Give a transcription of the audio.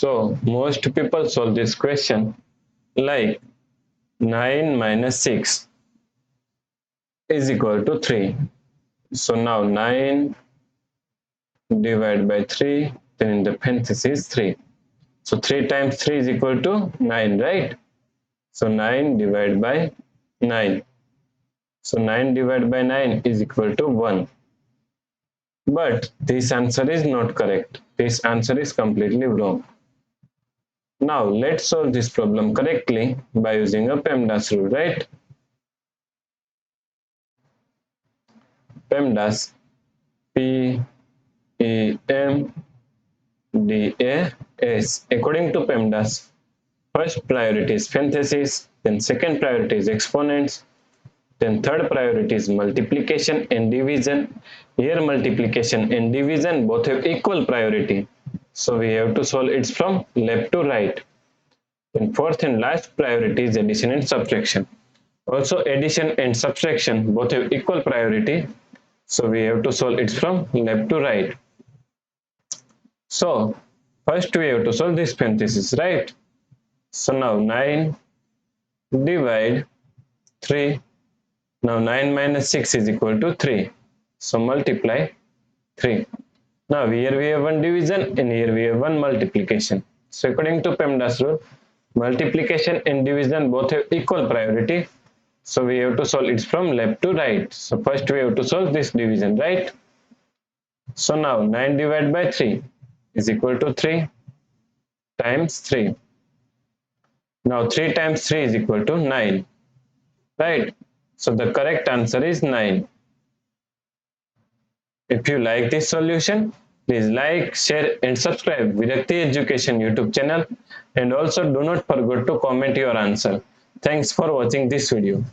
So most people solve this question like 9 minus 6 is equal to 3. So now 9 divided by 3, then in the parentheses 3. So 3 times 3 is equal to 9, right? So 9 divided by 9. So 9 divided by 9 is equal to 1. But this answer is not correct. This answer is completely wrong. Now let's solve this problem correctly by using a PEMDAS rule, right? PEMDAS, P-E-M-D-A-S. According to PEMDAS, first priority is parentheses, then second priority is exponents, then third priority is multiplication and division. Here multiplication and division both have equal priority. So we have to solve it from left to right. Then fourth and last priority is addition and subtraction. Also addition and subtraction both have equal priority. So we have to solve it from left to right. So first we have to solve this parenthesis, right? So now 9 divide 3. Now 9 minus 6 is equal to 3. So multiply 3. Now here we have one division and here we have one multiplication. So according to PEMDAS rule, multiplication and division both have equal priority. So we have to solve it from left to right. So first we have to solve this division, right? So now 9 divided by 3 is equal to 3 times 3. Now 3 times 3 is equal to 9, right? So the correct answer is 9. If you like this solution, please like, share and subscribe Virakti Education YouTube channel, and also do not forget to comment your answer. Thanks for watching this video.